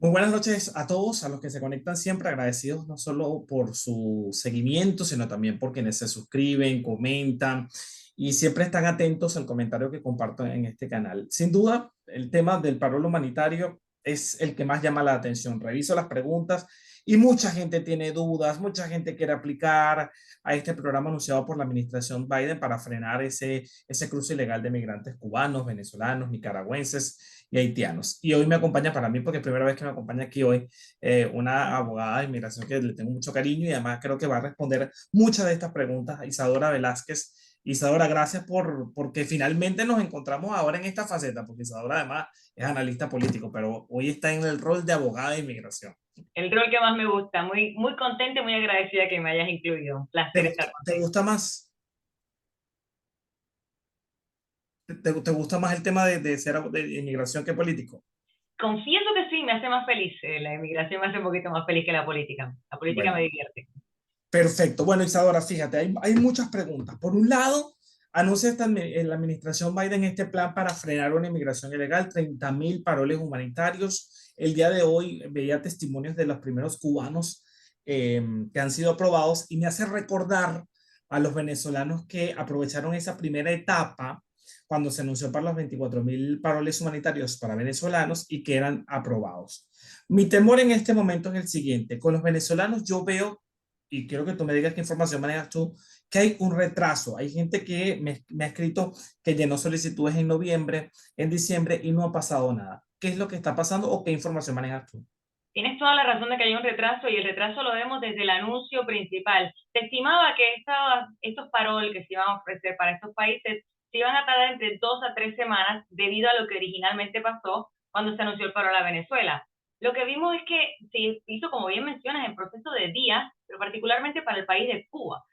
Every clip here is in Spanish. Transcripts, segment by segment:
Muy buenas noches a todos, a los que se conectan siempre, agradecidos no solo por su seguimiento, sino también por quienes se suscriben, comentan y siempre están atentos al comentario que comparto en este canal. Sin duda, el tema del paro humanitario es el que más llama la atención. Reviso las preguntas y mucha gente tiene dudas, mucha gente quiere aplicar a este programa anunciado por la administración Biden para frenar ese cruce ilegal de migrantes cubanos, venezolanos, nicaragüenses y haitianos. Y hoy me acompaña, para mí, porque es primera vez que me acompaña aquí hoy, una abogada de inmigración que le tengo mucho cariño y además creo que va a responder muchas de estas preguntas, Isadora Velázquez. Isadora, gracias porque finalmente nos encontramos ahora en esta faceta, porque Isadora además es analista político, pero hoy está en el rol de abogada de inmigración. El rol que más me gusta. Muy, muy contenta y muy agradecida que me hayas incluido. Un placer estar Te contigo. gusta más, te gusta más el tema de ser de inmigración que político? Confieso que sí, me hace más feliz. La inmigración me hace un poquito más feliz que la política. La política me Bueno, divierte. perfecto. Bueno, Isadora, fíjate, hay muchas preguntas. Por un lado, anuncia la administración Biden este plan para frenar una inmigración ilegal, 30.000 paroles humanitarios. El día de hoy veía testimonios de los primeros cubanos que han sido aprobados y me hace recordar a los venezolanos que aprovecharon esa primera etapa cuando se anunció para los 24.000 paroles humanitarios para venezolanos y que eran aprobados. Mi temor en este momento es el siguiente. Con los venezolanos yo veo, y quiero que tú me digas qué información manejas tú, que hay un retraso. Hay gente que me ha escrito que llenó solicitudes en noviembre, en diciembre y no ha pasado nada. ¿Qué es lo que está pasando o qué información manejas tú? Tienes toda la razón de que hay un retraso y el retraso lo vemos desde el anuncio principal. Se estimaba que estos paroles que se iban a ofrecer para estos países se iban a tardar entre 2 a 3 semanas debido a lo que originalmente pasó cuando se anunció el parol a Venezuela. Lo que vimos es que se hizo, como bien mencionas, en proceso de días, pero particularmente para el país de Cuba.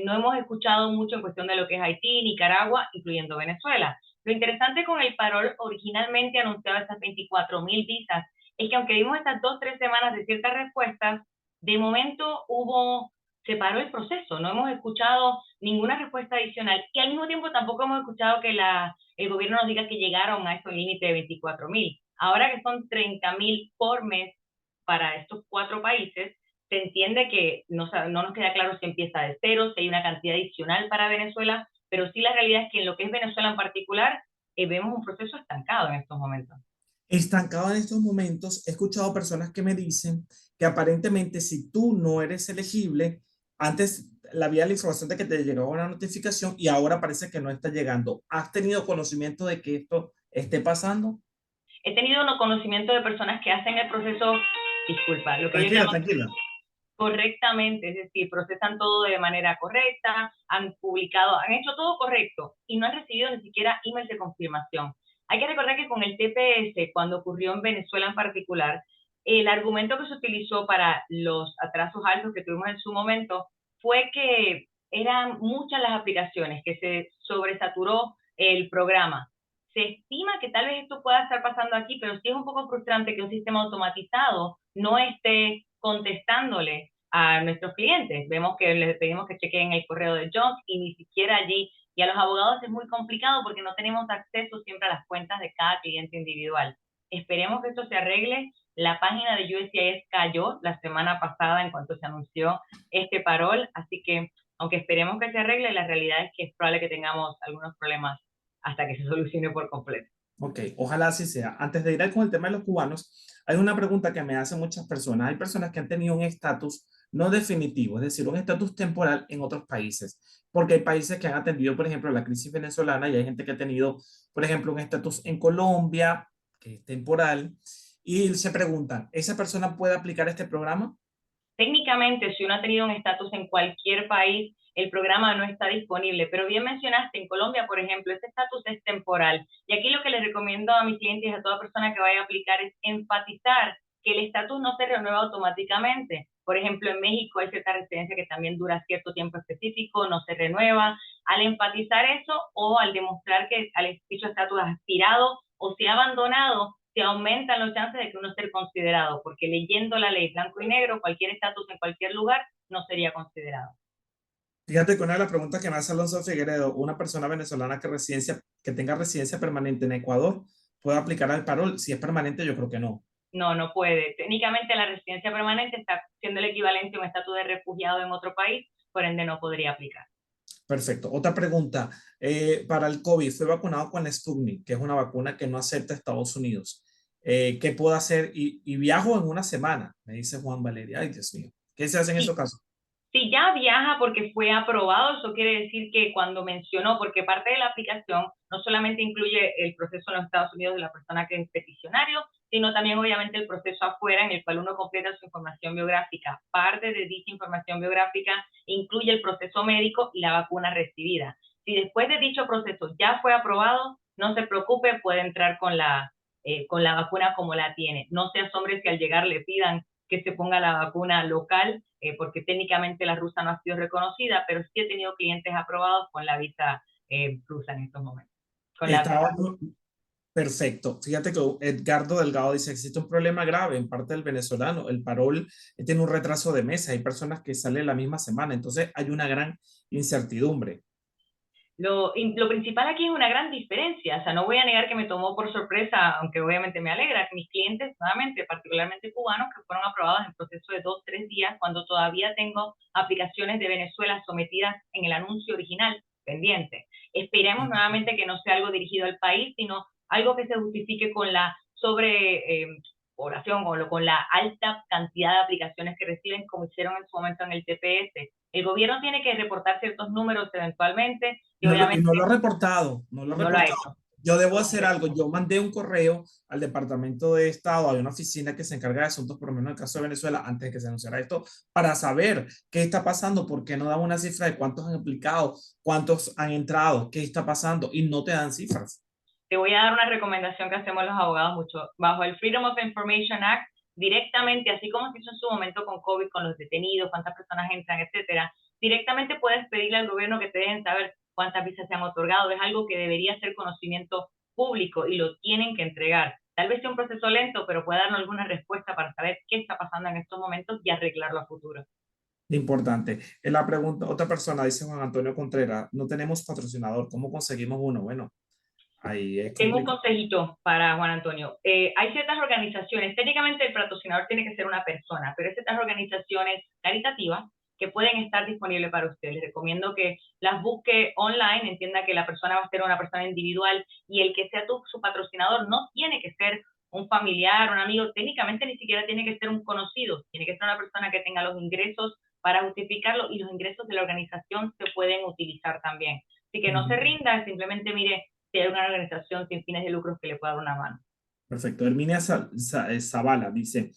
No hemos escuchado mucho en cuestión de lo que es Haití, Nicaragua, incluyendo Venezuela. Lo interesante con el parol originalmente anunciado estas 24.000 visas es que aunque vimos estas 2 o 3 semanas de ciertas respuestas, de momento se paró el proceso, no hemos escuchado ninguna respuesta adicional y al mismo tiempo tampoco hemos escuchado que el gobierno nos diga que llegaron a estos límites de 24.000. Ahora que son 30.000 por mes para estos 4 países, se entiende que no nos queda claro si empieza de cero, si hay una cantidad adicional para Venezuela, pero sí la realidad es que en lo que es Venezuela en particular, vemos un proceso estancado en estos momentos. Estancado en estos momentos, he escuchado personas que me dicen que aparentemente si tú no eres elegible, antes había la información de que te llegaba una notificación y ahora parece que no está llegando. ¿Has tenido conocimiento de que esto esté pasando? He tenido no conocimiento de personas que hacen el proceso, disculpa, lo que ellos Tranquila, llaman tranquila. correctamente, es decir, procesan todo de manera correcta, han publicado, han hecho todo correcto y no han recibido ni siquiera email de confirmación. Hay que recordar que con el TPS, cuando ocurrió en Venezuela en particular, el argumento que se utilizó para los atrasos altos que tuvimos en su momento fue que eran muchas las aplicaciones, que se sobresaturó el programa. Se estima que tal vez esto pueda estar pasando aquí, pero sí es un poco frustrante que un sistema automatizado no esté contestándole a nuestros clientes. Vemos que les pedimos que chequen el correo de Junk y ni siquiera allí. Y a los abogados es muy complicado porque no tenemos acceso siempre a las cuentas de cada cliente individual. Esperemos que esto se arregle. La página de USCIS cayó la semana pasada en cuanto se anunció este parol, así que aunque esperemos que se arregle, la realidad es que es probable que tengamos algunos problemas hasta que se solucione por completo. Ok, ojalá así sea. Antes de ir con el tema de los cubanos, hay una pregunta que me hacen muchas personas. Hay personas que han tenido un estatus no definitivo, es decir, un estatus temporal en otros países, porque hay países que han atendido, por ejemplo, la crisis venezolana y hay gente que ha tenido, por ejemplo, un estatus en Colombia, que es temporal, y se preguntan, ¿esa persona puede aplicar este programa? Técnicamente, si uno ha tenido un estatus en cualquier país, el programa no está disponible. Pero bien mencionaste, en Colombia, por ejemplo, este estatus es temporal. Y aquí lo que les recomiendo a mis clientes y a toda persona que vaya a aplicar es enfatizar que el estatus no se renueva automáticamente. Por ejemplo, en México hay cierta residencia que también dura cierto tiempo específico, no se renueva. Al enfatizar eso o al demostrar que al dicho estatus ha expirado o se ha abandonado, se aumentan los chances de que uno sea considerado, porque leyendo la ley blanco y negro, cualquier estatus en cualquier lugar no sería considerado. Fíjate que una de las preguntas que me hace Alonso Figueredo, una persona venezolana que tenga residencia permanente en Ecuador, ¿puede aplicar al parol? Si es permanente, yo creo que no. No, no puede. Técnicamente la residencia permanente está siendo el equivalente a un estatus de refugiado en otro país, por ende no podría aplicar. Perfecto. Otra pregunta. Para el COVID, fue vacunado con la Sputnik, que es una vacuna que no acepta Estados Unidos. ¿Qué puedo hacer? Y viajo en una semana, me dice Juan Valeria. Ay, Dios mío. ¿Qué se hace en esos Sí, casos? si ya viaja porque fue aprobado, eso quiere decir que cuando mencionó, porque parte de la aplicación no solamente incluye el proceso en los Estados Unidos de la persona que es peticionario, sino también obviamente el proceso afuera en el cual uno completa su información biográfica. Parte de dicha información biográfica incluye el proceso médico y la vacuna recibida. Si después de dicho proceso ya fue aprobado, no se preocupe, puede entrar con la vacuna como la tiene. No se asombre si al llegar le pidan que se ponga la vacuna local, porque técnicamente la rusa no ha sido reconocida, pero sí he tenido clientes aprobados con la visa rusa en estos momentos. Con la Estaba visa. perfecto. Fíjate que Edgardo Delgado dice, existe un problema grave en parte del venezolano. El parol tiene un retraso de meses. Hay personas que salen la misma semana. Entonces hay una gran incertidumbre. Lo principal aquí es una gran diferencia, o sea, no voy a negar que me tomó por sorpresa, aunque obviamente me alegra que mis clientes, nuevamente, particularmente cubanos, que fueron aprobados en proceso de 2, 3 días, cuando todavía tengo aplicaciones de Venezuela sometidas en el anuncio original pendiente. Esperemos nuevamente que no sea algo dirigido al país, sino algo que se justifique con la población o con la alta cantidad de aplicaciones que reciben, como hicieron en su momento en el TPS. El gobierno tiene que reportar ciertos números eventualmente y Y obviamente no lo ha reportado, no lo ha no lo ha reportado. hecho. Yo debo hacer algo. Correcto. Yo mandé un correo al Departamento de Estado, hay una oficina que se encarga de asuntos, por lo menos en el caso de Venezuela, antes de que se anunciara esto, para saber qué está pasando, por qué no dan una cifra de cuántos han aplicado, cuántos han entrado, qué está pasando, y no te dan cifras. Te voy a dar una recomendación que hacemos los abogados mucho. Bajo el Freedom of Information Act, directamente, así como se hizo en su momento con COVID, con los detenidos, cuántas personas entran, etcétera, directamente puedes pedirle al gobierno que te dejen saber cuántas visas se han otorgado. Es algo que debería ser conocimiento público y lo tienen que entregar. Tal vez sea un proceso lento, pero puede darnos alguna respuesta para saber qué está pasando en estos momentos y arreglarlo a futuro. Importante. En la pregunta, otra persona dice Juan Antonio Contreras, no tenemos patrocinador, ¿cómo conseguimos uno? Bueno, ahí es Tengo un complicado. consejito para Juan Antonio. Hay ciertas organizaciones, técnicamente el patrocinador tiene que ser una persona, pero hay ciertas organizaciones caritativas que pueden estar disponibles para usted. Les recomiendo que las busque online, entienda que la persona va a ser una persona individual y el que sea su patrocinador no tiene que ser un familiar, un amigo, técnicamente ni siquiera tiene que ser un conocido, tiene que ser una persona que tenga los ingresos para justificarlo y los ingresos de la organización se pueden utilizar también. Así que no se Ujú. rinda, simplemente mire si hay una organización sin fines de lucro que le pueda dar una mano. Perfecto. Herminia Zavala dice,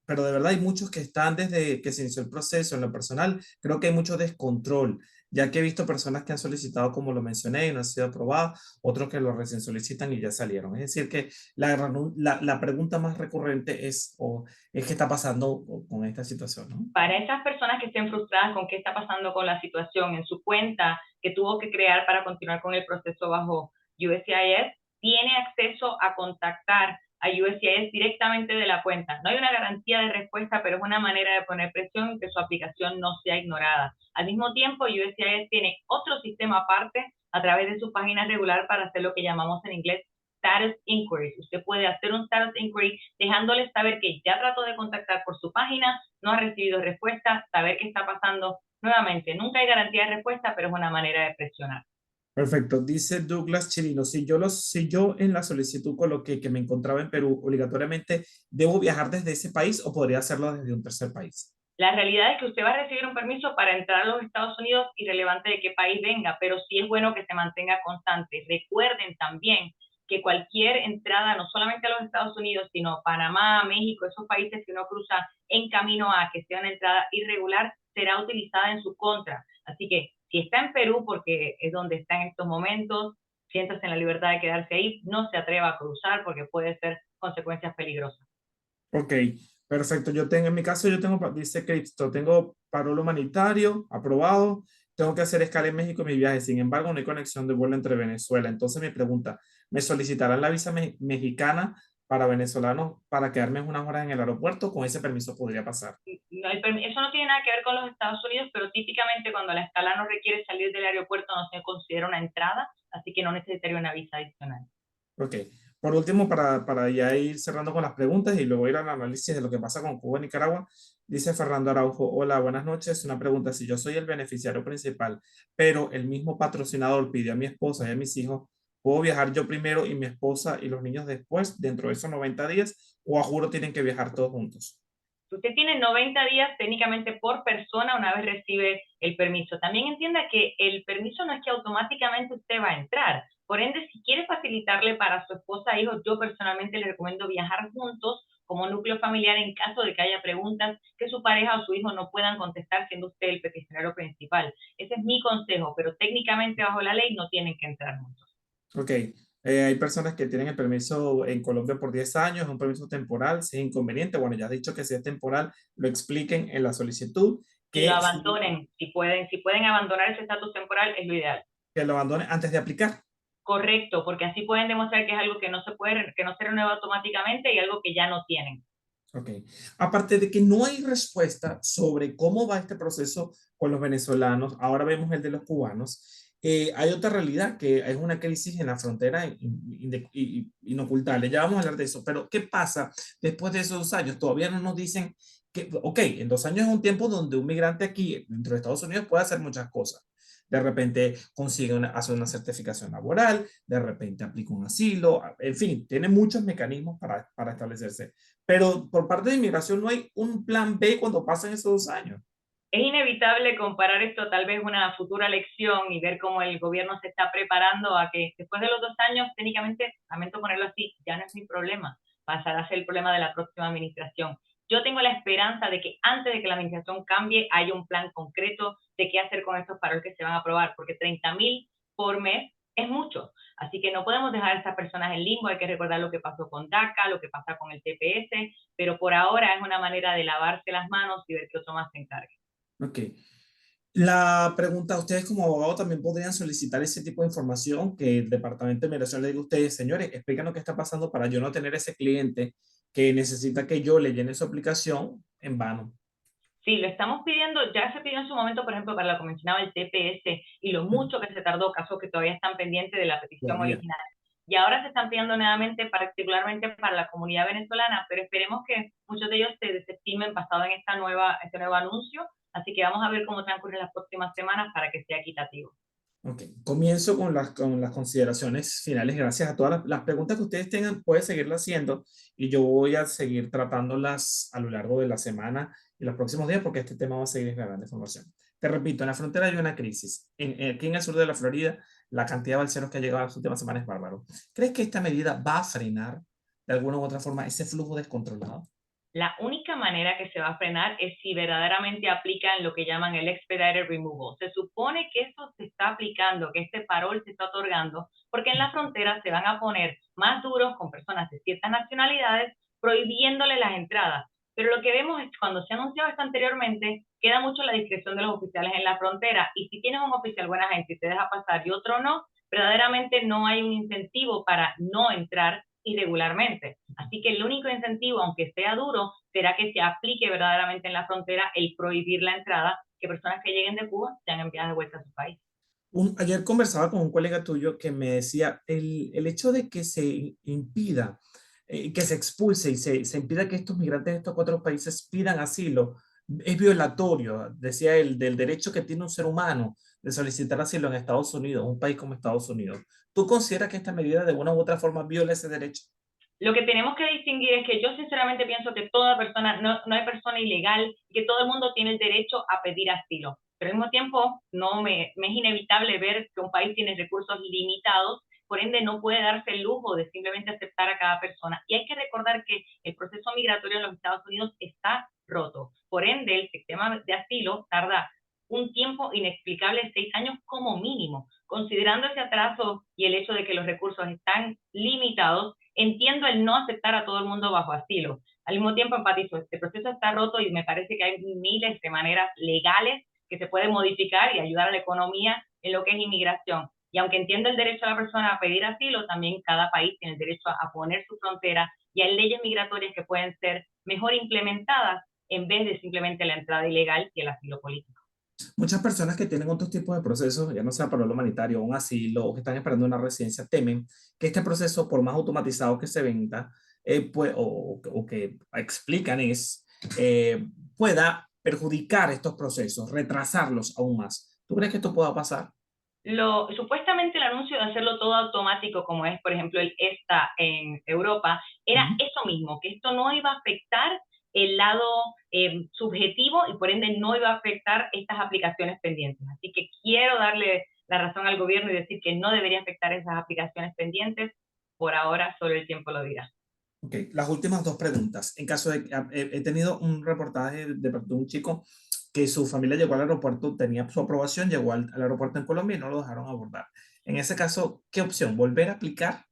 pero de verdad hay muchos que están desde que se inició el proceso. En lo personal, creo que hay mucho descontrol, ya que he visto personas que han solicitado, como lo mencioné, y no han sido aprobadas, otros que lo recién solicitan y ya salieron. Es decir, que la pregunta más recurrente es qué está pasando con esta situación, ¿no? Para esas personas que estén frustradas con qué está pasando con la situación en su cuenta que tuvo que crear para continuar con el proceso bajo USCIS, tiene acceso a contactar a USCIS directamente de la cuenta. No hay una garantía de respuesta, pero es una manera de poner presión y que su aplicación no sea ignorada. Al mismo tiempo, USCIS tiene otro sistema aparte a través de su página regular para hacer lo que llamamos en inglés status inquiries. Usted puede hacer un status inquiry dejándoles saber que ya trató de contactar por su página, no ha recibido respuesta, saber qué está pasando. Nuevamente, nunca hay garantía de respuesta, pero es una manera de presionar. Perfecto. Dice Douglas Chirino, si yo en la solicitud coloqué que me encontraba en Perú, obligatoriamente debo viajar desde ese país o podría hacerlo desde un tercer país. La realidad es que usted va a recibir un permiso para entrar a los Estados Unidos, irrelevante de qué país venga, pero sí es bueno que se mantenga constante. Recuerden también que cualquier entrada, no solamente a los Estados Unidos, sino Panamá, México, esos países que uno cruza en camino a que sea una entrada irregular, será utilizada en su contra. Así que si está en Perú, porque es donde está en estos momentos, siéntase en la libertad de quedarse ahí, no se atreva a cruzar porque puede ser consecuencias peligrosas. Ok, perfecto. En mi caso, dice Cristo, tengo parol humanitario aprobado, tengo que hacer escala en México en mi viaje. Sin embargo, no hay conexión de vuelo entre Venezuela. Entonces, mi pregunta, ¿me solicitarán la visa mexicana para venezolanos para quedarme unas horas en el aeropuerto? Con ese permiso podría pasar. No hay eso no tiene nada que ver con los Estados Unidos, pero típicamente cuando la escala no requiere salir del aeropuerto no se considera una entrada, así que no necesitaría una visa adicional. Ok, Por último, para ya ir cerrando con las preguntas y luego ir al análisis de lo que pasa con Cuba y Nicaragua, dice Fernando Araujo, hola, buenas noches. Una pregunta, si yo soy el beneficiario principal, pero el mismo patrocinador pidió a mi esposa y a mis hijos, ¿puedo viajar yo primero y mi esposa y los niños después, dentro de esos 90 días, o a juro tienen que viajar todos juntos? Usted tiene 90 días técnicamente por persona una vez recibe el permiso. También entienda que el permiso no es que automáticamente usted va a entrar. Por ende, si quiere facilitarle para su esposa e hijos, yo personalmente le recomiendo viajar juntos como núcleo familiar en caso de que haya preguntas que su pareja o su hijo no puedan contestar siendo usted el peticionario principal. Ese es mi consejo, pero técnicamente bajo la ley no tienen que entrar juntos. Ok, hay personas que tienen el permiso en Colombia por 10 años, un permiso temporal, si es inconveniente. Bueno, ya has dicho que si es temporal, lo expliquen en la solicitud, Y lo que, abandonen, si pueden abandonar ese estatus temporal, es lo ideal. que lo abandonen antes de aplicar. Correcto, porque así pueden demostrar que es algo que no se puede, que no se renueva automáticamente y algo que ya no tienen. Ok. Aparte de que no hay respuesta sobre cómo va este proceso con los venezolanos, ahora vemos el de los cubanos. Hay otra realidad que es una crisis en la frontera inocultable. Ya vamos a hablar de eso, pero ¿qué pasa después de esos 2 años? Todavía no nos dicen que, ok, en 2 años es un tiempo donde un migrante aquí dentro de Estados Unidos puede hacer muchas cosas. De repente consigue hace una certificación laboral, de repente aplica un asilo, en fin, tiene muchos mecanismos para establecerse. Pero por parte de inmigración no hay un plan B cuando pasan esos 2 años. Es inevitable comparar esto tal vez una futura elección y ver cómo el gobierno se está preparando a que después de los 2 años, técnicamente, lamento ponerlo así, ya no es mi problema, pasará a ser el problema de la próxima administración. Yo tengo la esperanza de que antes de que la administración cambie haya un plan concreto de qué hacer con estos paroles que se van a aprobar, porque 30,000 por mes es mucho. Así que no podemos dejar a estas personas en limbo, hay que recordar lo que pasó con DACA, lo que pasa con el TPS, pero por ahora es una manera de lavarse las manos y ver que otro más se encargue. Ok. La pregunta, ustedes como abogados también podrían solicitar ese tipo de información que el Departamento de Migración le diga a ustedes, señores, explícanos qué está pasando para yo no tener ese cliente que necesita que yo le llene su aplicación en vano. Sí, lo estamos pidiendo, ya se pidió en su momento, por ejemplo, para lo que mencionaba el TPS y lo mucho que se tardó, casos que todavía están pendientes de la petición Todavía. original. Y ahora se están pidiendo nuevamente, particularmente para la comunidad venezolana, pero esperemos que muchos de ellos se desestimen basado en este nuevo anuncio. Así que vamos a ver cómo transcurren las próximas semanas para que sea equitativo. Ok, comienzo con las consideraciones finales. Gracias a todas las preguntas que ustedes tengan, pueden seguirlas haciendo y yo voy a seguir tratándolas a lo largo de la semana y los próximos días porque este tema va a seguir generando información. Te repito, en la frontera hay una crisis. Aquí en el sur de la Florida, la cantidad de balseros que ha llegado las últimas semanas es bárbaro. ¿Crees que esta medida va a frenar de alguna u otra forma ese flujo descontrolado? La única manera que se va a frenar es si verdaderamente aplican lo que llaman el expedited removal. Se supone que eso se está aplicando, que este parol se está otorgando, porque en la frontera se van a poner más duros con personas de ciertas nacionalidades, prohibiéndole las entradas. Pero lo que vemos es que cuando se ha anunciado esto anteriormente, queda mucho la discreción de los oficiales en la frontera. Y si tienes un oficial buena gente y te deja pasar y otro no, verdaderamente no hay un incentivo para no entrar irregularmente. Así que el único incentivo, aunque sea duro, será que se aplique verdaderamente en la frontera el prohibir la entrada, que personas que lleguen de Cuba sean enviadas de vuelta a su país. Ayer conversaba con un colega tuyo que me decía el hecho de que se impida, que se expulse y se impida que estos migrantes de estos 4 países pidan asilo, es violatorio, decía él, del derecho que tiene un ser humano de solicitar asilo en Estados Unidos, un país como Estados Unidos. ¿Tú consideras que esta medida de una u otra forma viola ese derecho? Lo que tenemos que distinguir es que yo sinceramente pienso que toda persona, no hay persona ilegal, que todo el mundo tiene el derecho a pedir asilo. Pero al mismo tiempo, me es inevitable ver que un país tiene recursos limitados, por ende no puede darse el lujo de simplemente aceptar a cada persona. Y hay que recordar que el proceso migratorio en los Estados Unidos está roto. Por ende, el sistema de asilo tarda un tiempo inexplicable, 6 años como mínimo. Considerando ese atraso y el hecho de que los recursos están limitados, entiendo el no aceptar a todo el mundo bajo asilo. Al mismo tiempo empatizo, este proceso está roto y me parece que hay miles de maneras legales que se pueden modificar y ayudar a la economía en lo que es inmigración. Y aunque entiendo el derecho a la persona a pedir asilo, también cada país tiene el derecho a poner su frontera y hay leyes migratorias que pueden ser mejor implementadas en vez de simplemente la entrada ilegal y el asilo político. Muchas personas que tienen otros tipos de procesos, ya no sea para el humanitario, un asilo o que están esperando una residencia, temen que este proceso, por más automatizado que se venda, o que explican eh, pueda perjudicar estos procesos, retrasarlos aún más. ¿Tú crees que esto pueda pasar? Supuestamente el anuncio de hacerlo todo automático, como es, por ejemplo, el ESTA en Europa, era Ujú. eso mismo, que esto no iba a afectar el lado subjetivo y por ende no iba a afectar estas aplicaciones pendientes. Así que quiero darle la razón al gobierno y decir que no debería afectar esas aplicaciones pendientes. Por ahora, solo el tiempo lo dirá. Ok, las últimas dos preguntas. En caso de que he tenido un reportaje de un chico que su familia llegó al aeropuerto, tenía su aprobación, llegó al aeropuerto en Colombia y no lo dejaron abordar. En ese caso, ¿qué opción? ¿Volver a aplicar?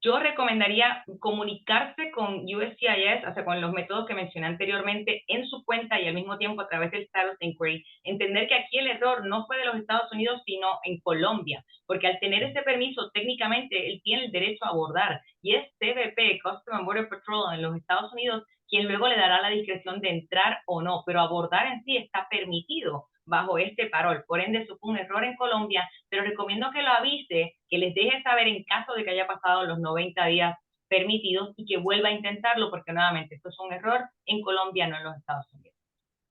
Yo recomendaría comunicarse con USCIS, o sea, con los métodos que mencioné anteriormente, en su cuenta y al mismo tiempo a través del status inquiry. Entender que aquí el error no fue de los Estados Unidos, sino en Colombia, porque al tener ese permiso, técnicamente él tiene el derecho a abordar y es CBP, Customs and Border Patrol en los Estados Unidos, quien luego le dará la discreción de entrar o no, pero abordar en sí está permitido bajo este parol. Por ende, eso fue un error en Colombia, pero recomiendo que lo avise, que les deje saber en caso de que haya pasado los 90 días permitidos y que vuelva a intentarlo, porque nuevamente esto es un error en Colombia, no en los Estados Unidos.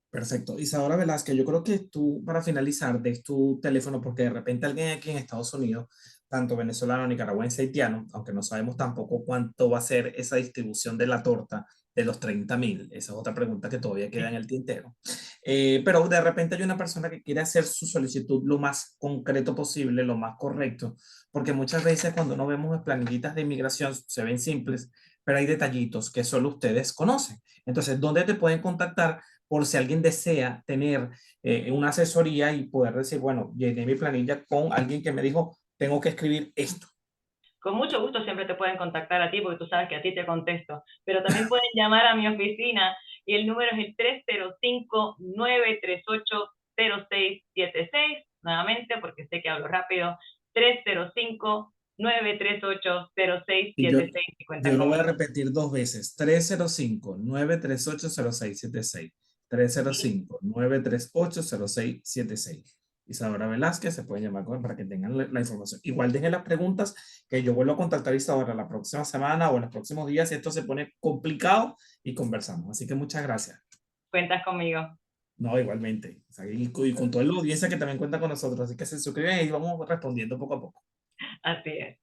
Perfecto. Isadora Velázquez, yo creo que tú, para finalizar, des tu teléfono, porque de repente alguien aquí en Estados Unidos, tanto venezolano, nicaragüense, haitiano, aunque no sabemos tampoco cuánto va a ser esa distribución de la torta de los 30.000, esa es otra pregunta que todavía queda en el tintero. Pero de repente hay una persona que quiere hacer su solicitud lo más concreto posible, lo más correcto, porque muchas veces cuando no vemos planillitas de inmigración se ven simples, pero hay detallitos que solo ustedes conocen. Entonces, ¿dónde te pueden contactar por si alguien desea tener una asesoría y poder decir, bueno, llené mi planilla con alguien que me dijo, tengo que escribir esto? Con mucho gusto siempre te pueden contactar a ti porque tú sabes que a ti te contesto, pero también pueden llamar a mi oficina y el número es el 305-938-0676, nuevamente porque sé que hablo rápido, 305-938-0676 Y yo, y cuentan yo lo voy a conmigo. repetir dos veces, 305-938-0676, 305-938-0676. Isadora Velázquez, se pueden llamar para que tengan la información. Igual dejen las preguntas que yo vuelvo a contactar a Isadora la próxima semana o en los próximos días si esto se pone complicado y conversamos. Así que muchas gracias. Cuentas conmigo. No, igualmente. O sea, y con toda la audiencia que también cuenta con nosotros. Así que se suscriben y vamos respondiendo poco a poco. Así es.